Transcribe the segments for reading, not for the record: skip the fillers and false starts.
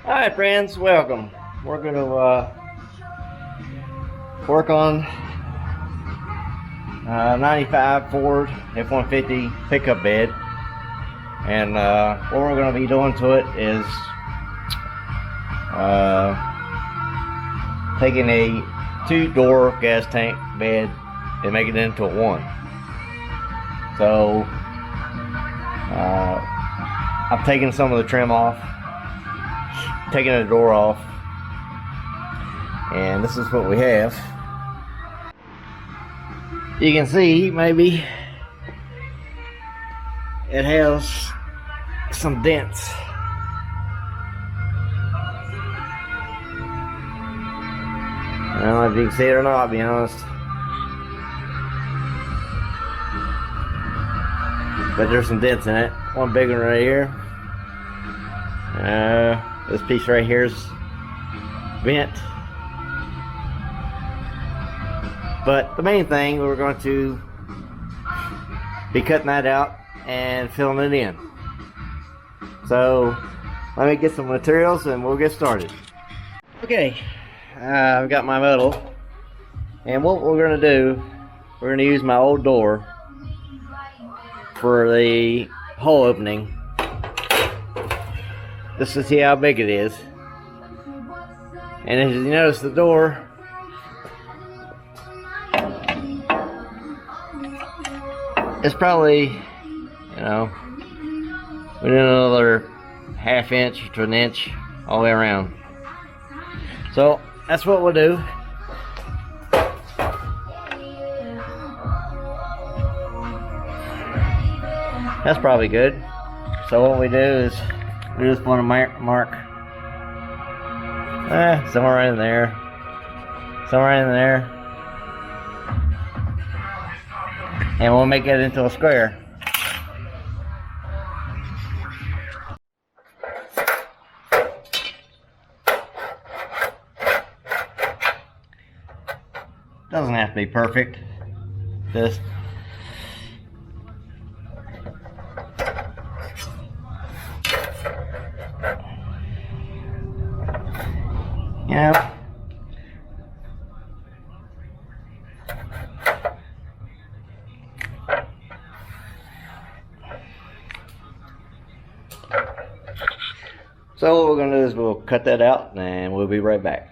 Hi friends, welcome. We're going to work on 95 Ford F-150 pickup bed, and what we're going to be doing to it is taking a 2-door gas tank bed and making it into a 1. So I've taken some of the trim off, taking the door off, and this is what we have. You can see maybe it has some dents. I don't know if you can see it or not, to be honest, but there's some dents in it. One big one right here. This piece right here is bent. But the main thing, we're going to be cutting that out and filling it in. So let me get some materials and we'll get started. Okay, I've got my metal, and what we're going to do, we're going to use my old door for the hole opening, just to see how big it is. And as you notice, the door is probably, within another ½ inch to an inch all the way around. So that's what we'll do. That's probably good. So what we do is we just want to mark somewhere right in there, and we'll make it into a square. Doesn't have to be perfect. Just so what we're going to do is we'll cut that out and we'll be right back.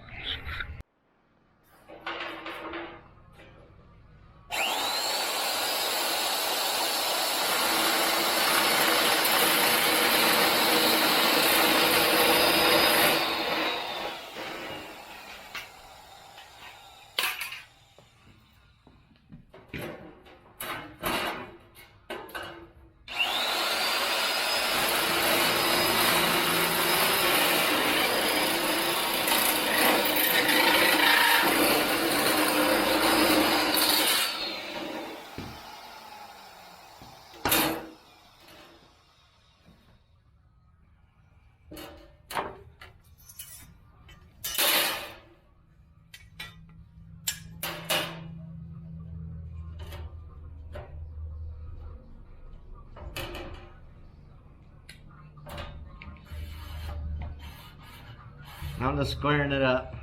I'm just squaring it up.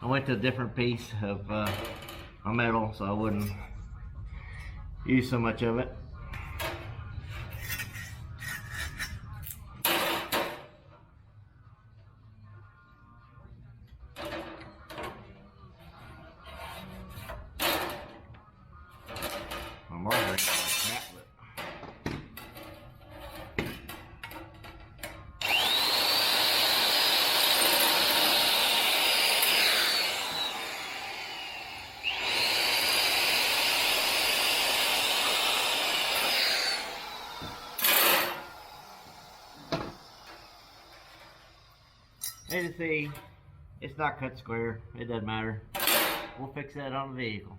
I went to a different piece of my metal so I wouldn't use so much of it. My marker is crap, but as you see, it's not cut square. It doesn't matter. We'll fix that on the vehicle.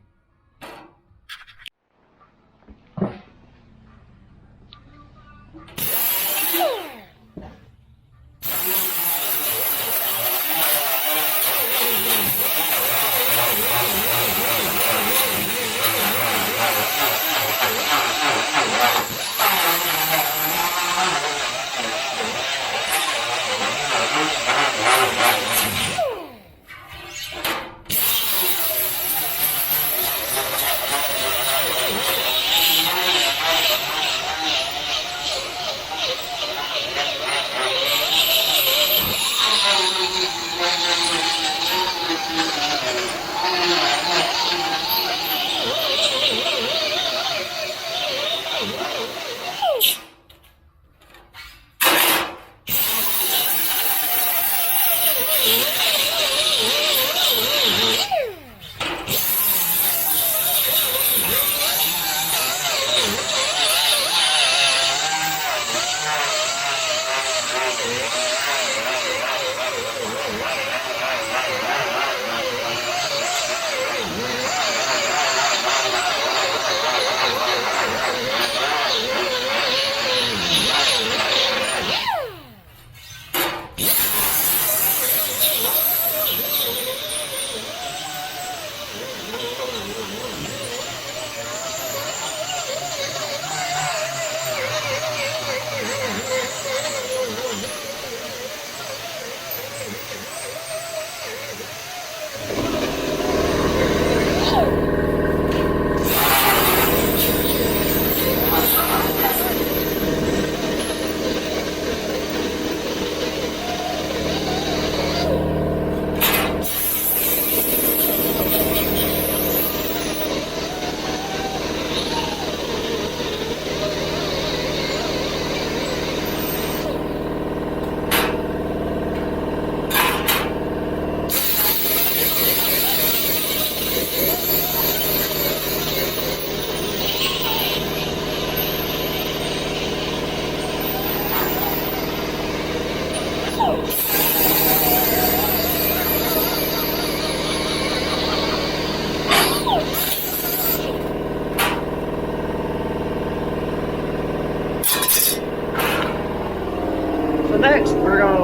So next we're gonna,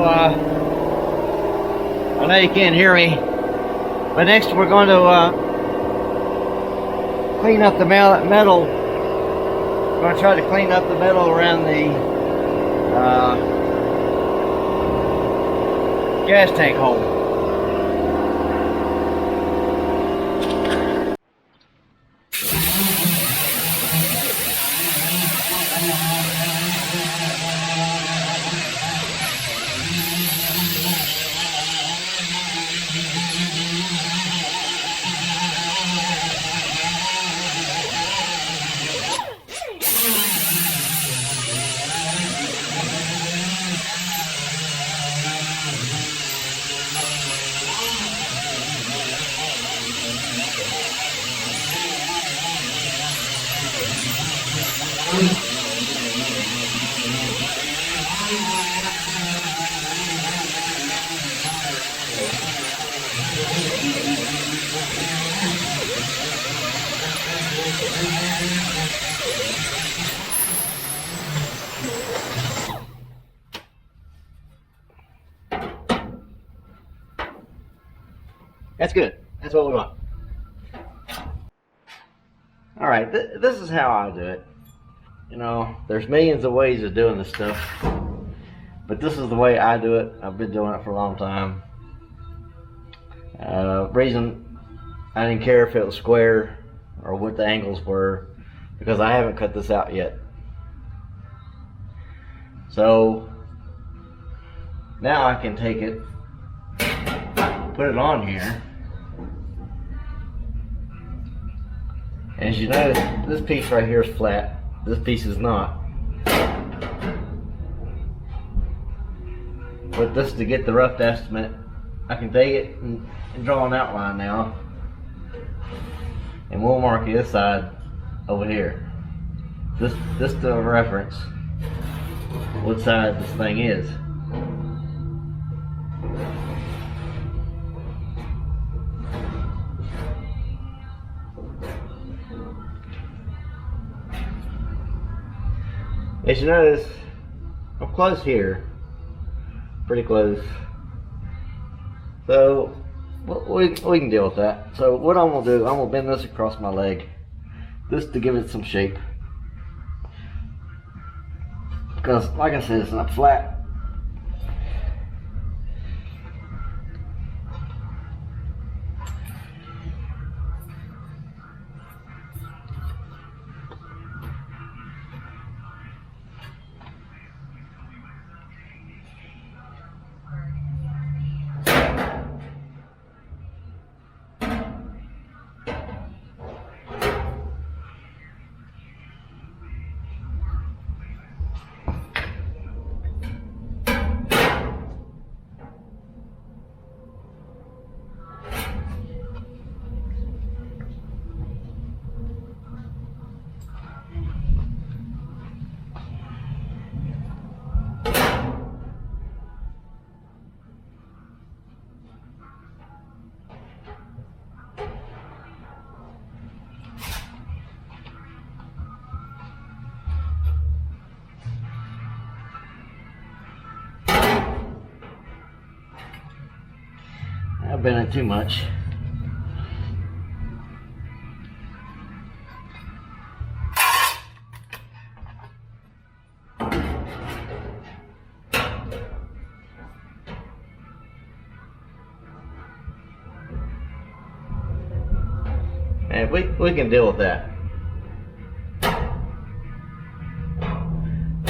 I know you can't hear me, but next we're going to clean up the metal. We're going to try to clean up the metal around the gas tank hole. That's good. That's what we want. All right, this is how I do it. You know, there's millions of ways of doing this stuff, but this is the way I do it. I've been doing it for a long time. Reason I didn't care if it was square or what the angles were, because I haven't cut this out yet. So now I can take it, put it on here. As you notice, this piece right here is flat. This piece is not. But this is to get the rough estimate. I can take it and draw an outline now. And we'll mark this side over here. This to reference what side this thing is. As you notice, I'm close here, pretty close. So we can deal with that. So what I'm gonna do, I'm gonna bend this across my leg, just to give it some shape. Because, like I said, it's not flat. I've been in too much. And we can deal with that.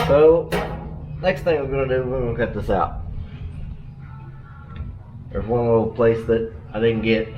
So, next thing we're going to do, we're going to cut this out. There's one little place that I didn't get.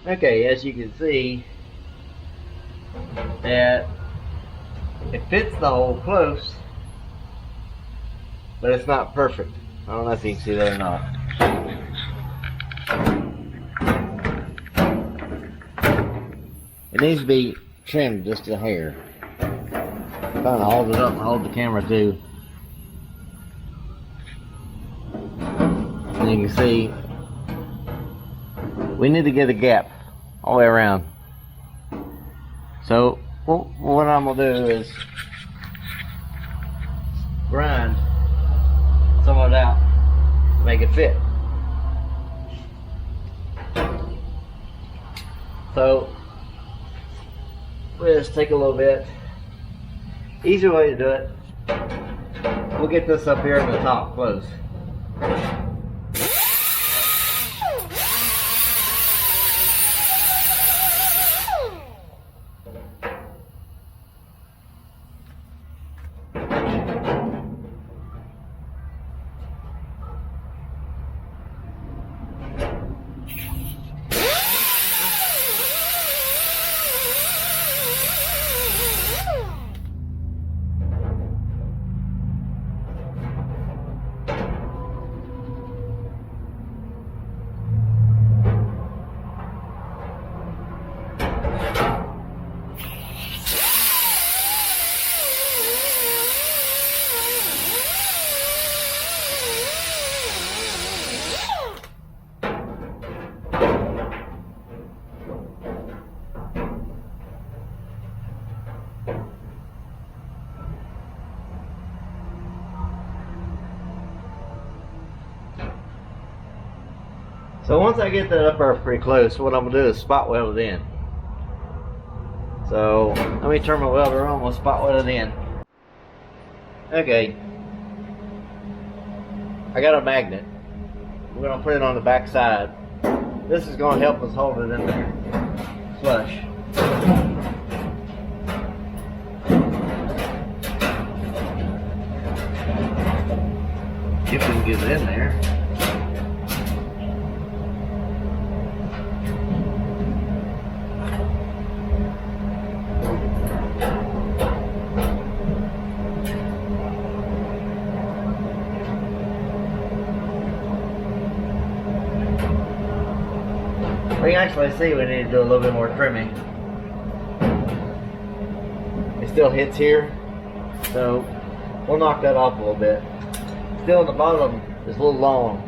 Okay, as you can see, that it fits the hole close, but it's not perfect. I don't know if you can see that or not. It needs to be trimmed just a hair. Kind of hold it up and hold the camera too. And you can see we need to get a gap all the way around. So what I'm gonna do is grind some of it out to make it fit. So we'll just take a little bit. Easier way to do it, we'll get this up here in the top close. So once I get that up there pretty close, what I'm gonna do is spot weld it in. So let me turn my welder on, we'll spot weld it in. Okay. I got a magnet. We're gonna put it on the back side. This is gonna help us hold it in there flush. If we can get it in there. We can actually see we need to do a little bit more trimming. It still hits here, so we'll knock that off a little bit. Still in the bottom is a little long.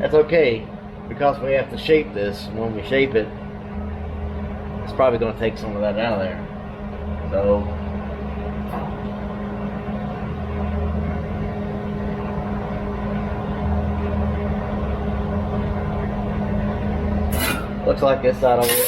That's okay, because we have to shape this, and when we shape it, it's probably going to take some of that out of there. So looks like this side over here.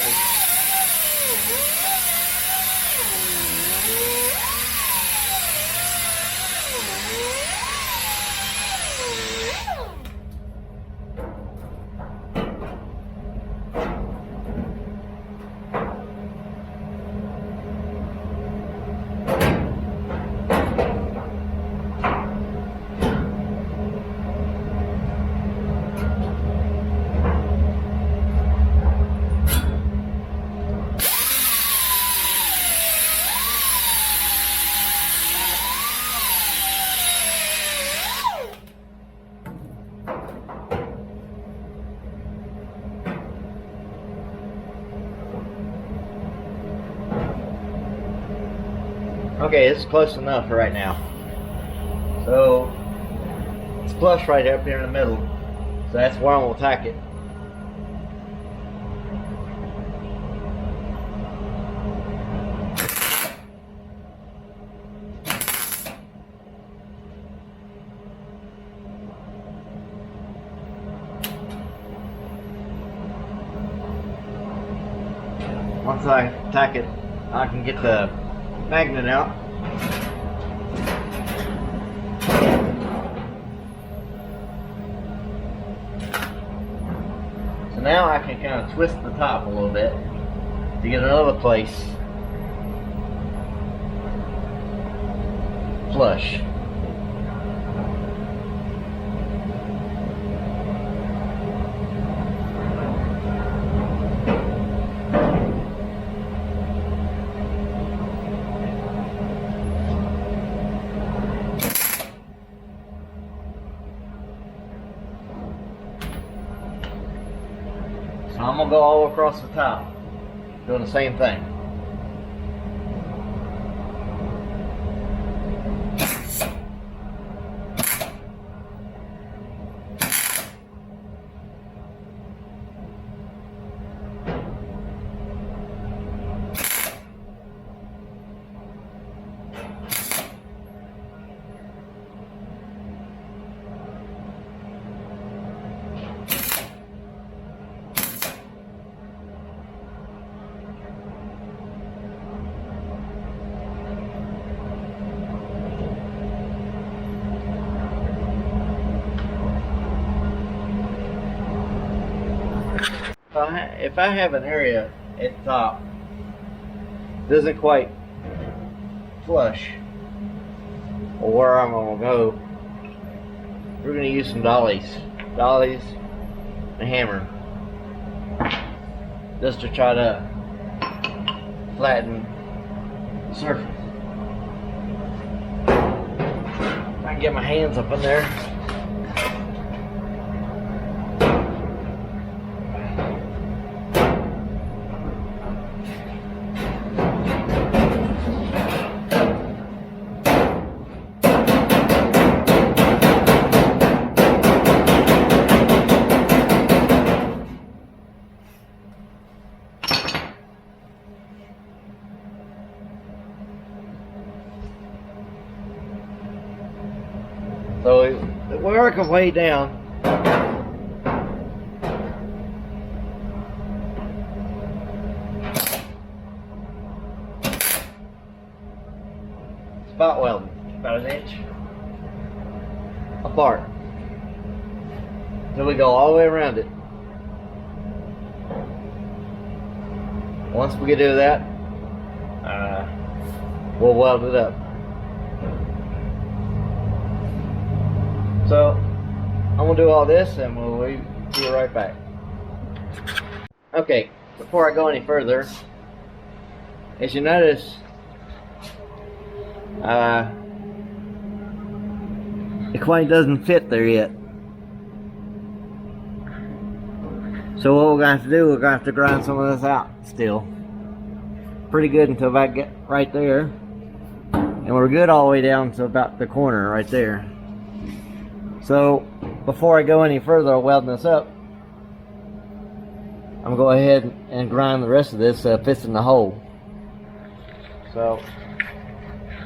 Okay, this is close enough for right now. So it's flush right up here in the middle. So that's where I'm gonna tack it. Once I tack it, I can get the magnet out. So now I can kind of twist the top a little bit to get another place flush. So I'm going to go all across the top, doing the same thing. If I have an area at the top doesn't quite flush or where I'm gonna go, we're gonna use some dollies, and a hammer, just to try to flatten the surface. If I can get my hands up in there. So we work our way down. spot welding, about 1 inch apart. So we go all the way around it. Once we get to that, we'll weld it up. So I'm gonna do all this and we'll be right back. Okay, before I go any further, as you notice, the coin doesn't fit there yet. So what we're going to have to do, we're going to have to grind some of this out still. Pretty good until about get right there. And we're good all the way down to about the corner right there. So before I go any further welding this up, I'm going to go ahead and grind the rest of this so it fits in the hole. So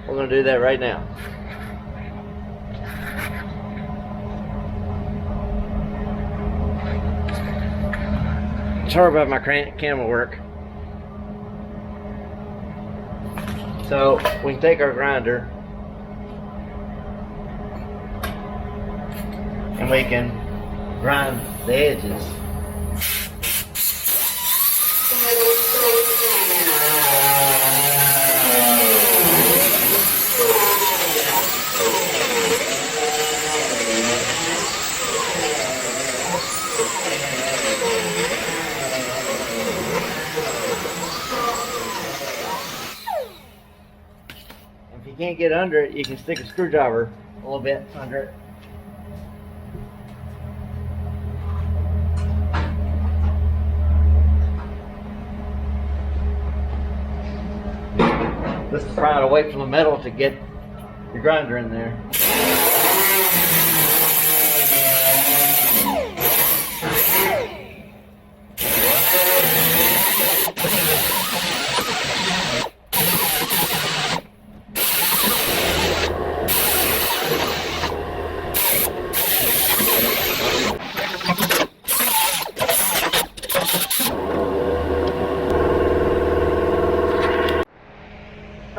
we're going to do that right now. Sorry about my camera work. So we can take our grinder and we can grind the edges. If you can't get under it, you can stick a screwdriver a little bit under it. This is prying away from the metal to get your grinder in there.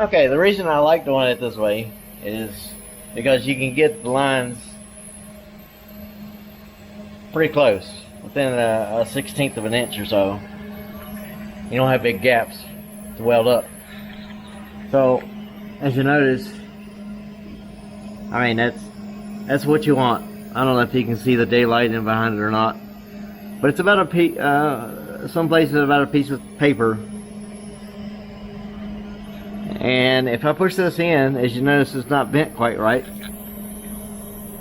Okay, the reason I like doing it this way is because you can get the lines pretty close, within a 1/16 of an inch or so. You don't have big gaps to weld up. So, as you notice, I mean, that's what you want. I don't know if you can see the daylight in behind it or not, but it's about a piece, some places about a piece of paper. And if I push this in, as you notice, it's not bent quite right.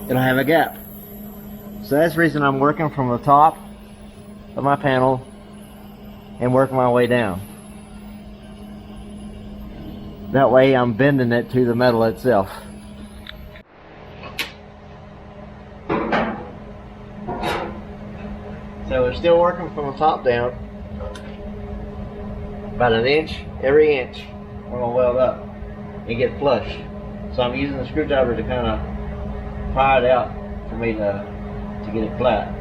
It'll have a gap. So that's the reason I'm working from the top of my panel and working my way down. That way I'm bending it to the metal itself. So we're still working from the top down. About 1 inch, every inch. We're going to weld up and get flush. So I'm using the screwdriver to kind of pry it out for me to get it flat.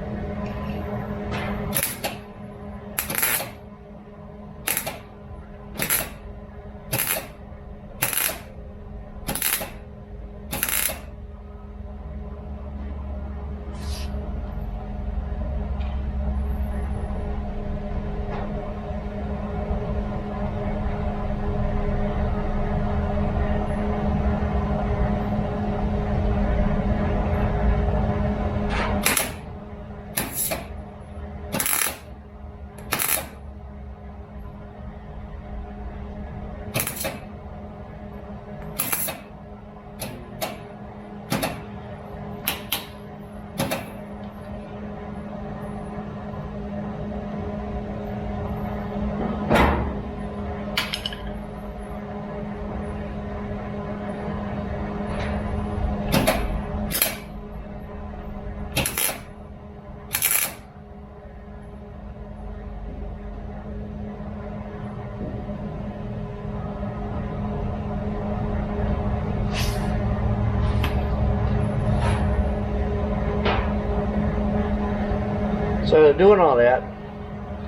So doing all that,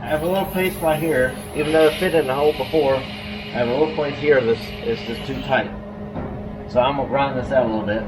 I have a little place right here, even though it fit in the hole before, I have a little place here that's just too tight. So I'm gonna grind this out a little bit.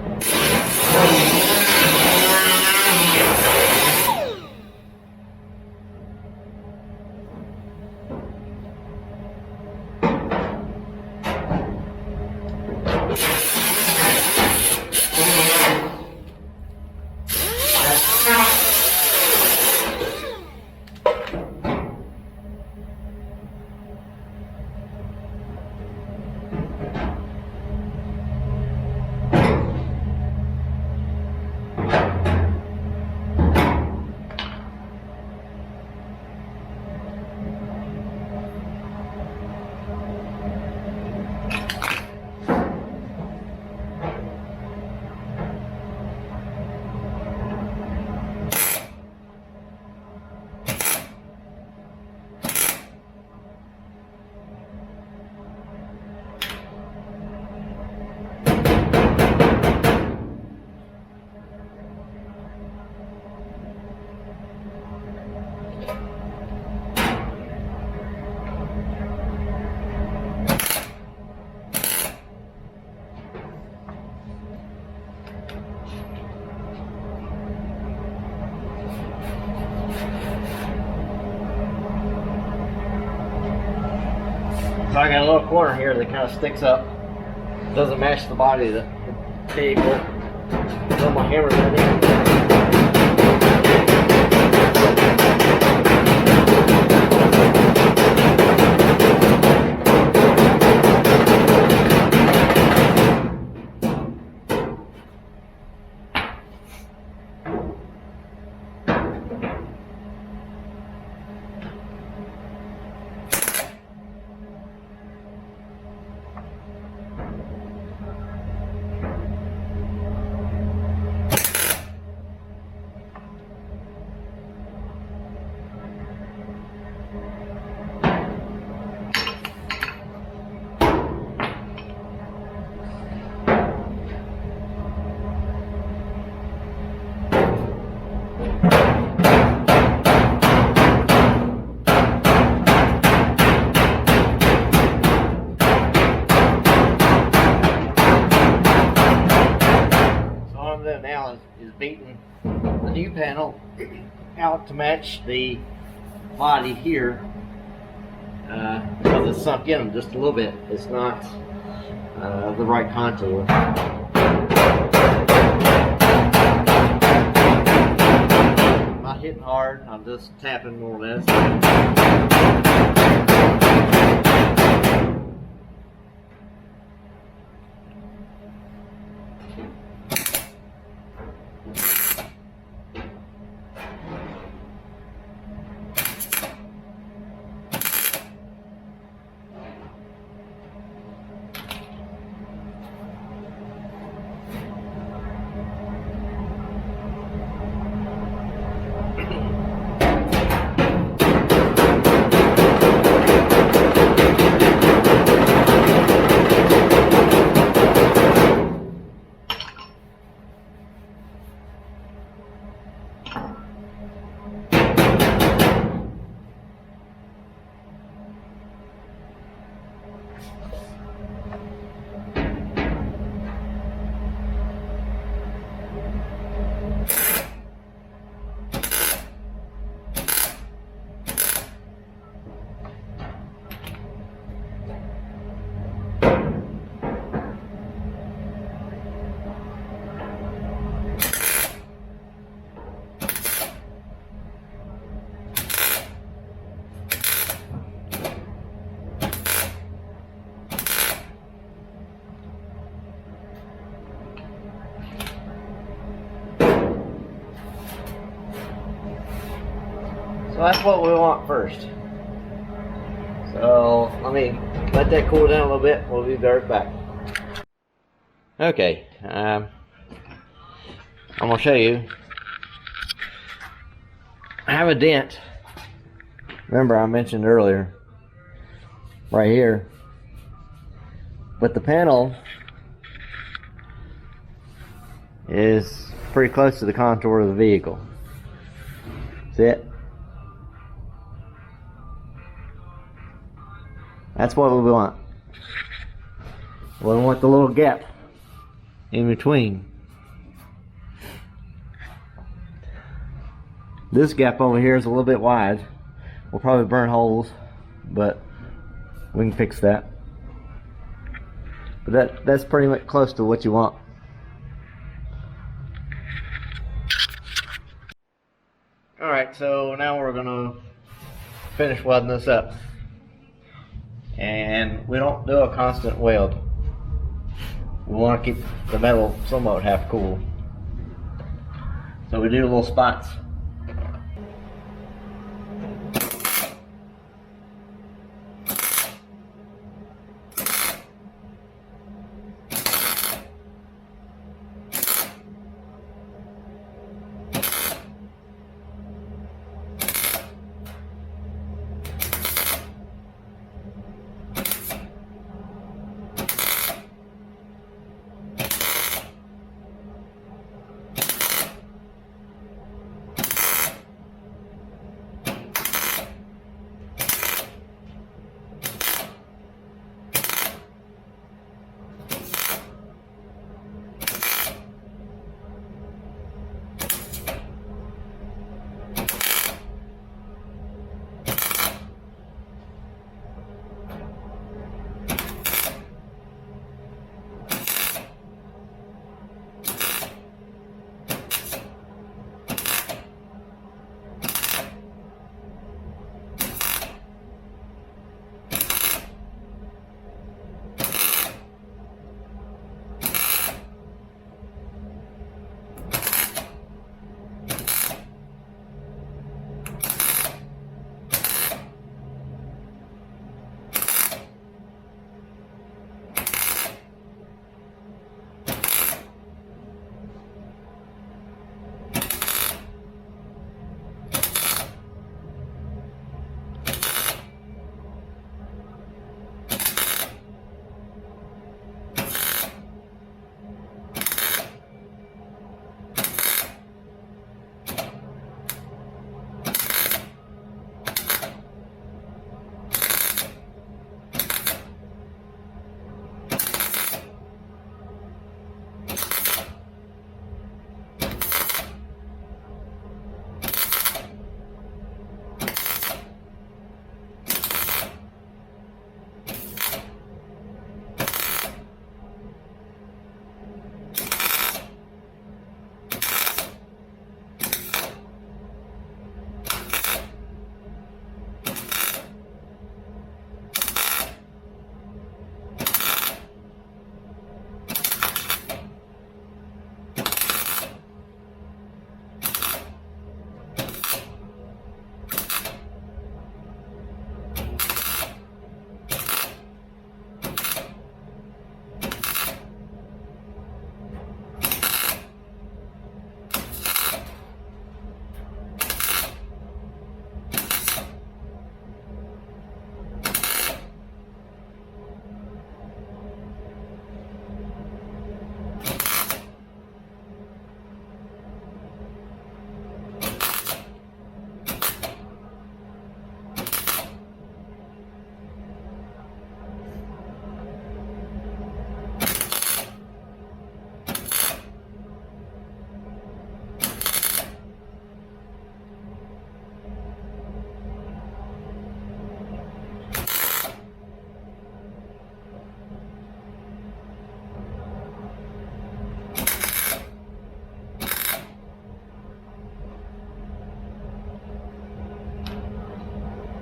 So I got a little corner here that kind of sticks up. Doesn't match the body of the vehicle. Throw my hammer in there. Now is beating the new panel out to match the body here because it's sunk in just a little bit. It's not the right contour. I'm not hitting hard, I'm just tapping more or less. So that's what we want first. So let me let that cool down a little bit. We'll be right back. Okay, I'm gonna show you. I have a dent. Remember I mentioned earlier, right here. But the panel is pretty close to the contour of the vehicle. See it? That's what we want. We want the little gap in between. This gap over here is a little bit wide. We'll probably burn holes, but we can fix that. But that's pretty much close to what you want. Alright, so now we're gonna finish welding this up. And we don't do a constant weld. We want to keep the metal somewhat half cool. So we do little spots.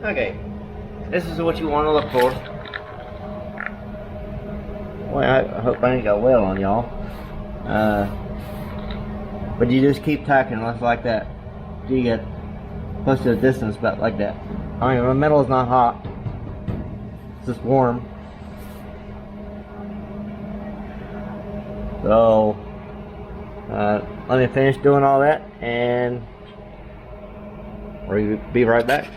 Okay, this is what you want to look for. Boy, I hope I ain't got weld on y'all. But you just keep tacking just like that. Till you get close to a distance about like that. I mean, the metal is not hot. It's just warm. So, let me finish doing all that and we'll be right back.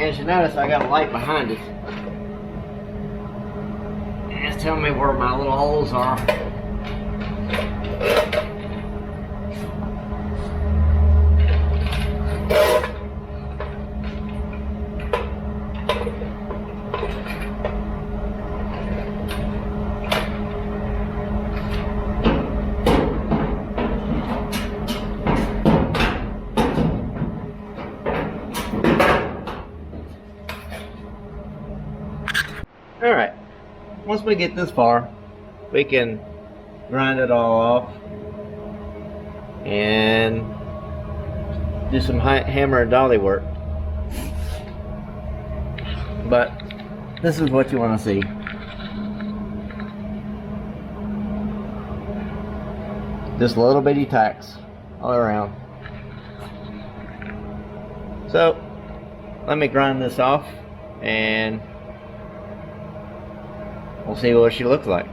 As you notice, I got a light behind it. And it's telling me where my little holes are. Alright, once we get this far, we can grind it all off and do some hammer and dolly work. But this is what you want to see. Just little bitty tacks all around. So let me grind this off and we'll see what she looks like.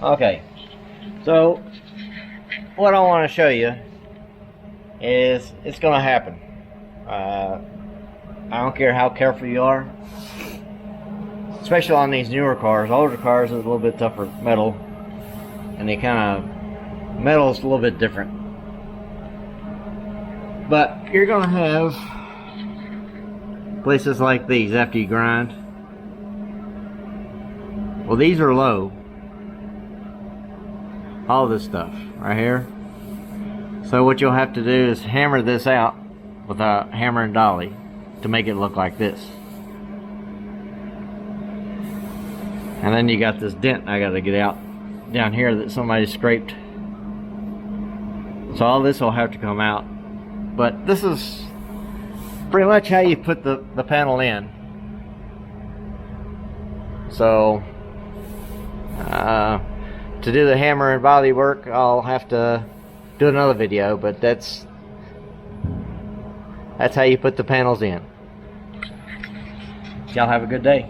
Okay, so what I want to show you is it's going to happen. I don't care how careful you are, especially on these newer cars. Older cars is a little bit tougher metal, and they kind of metal is a little bit different. But you're going to have places like these after you grind. Well, these are low. All this stuff right here. So what you'll have to do is hammer this out with a hammer and dolly to make it look like this. And then you got this dent I got to get out down here that somebody scraped. So all this will have to come out. But this is pretty much how you put the panel in. So to do the hammer and body work, I'll have to do another video, but that's how you put the panels in. Y'all have a good day.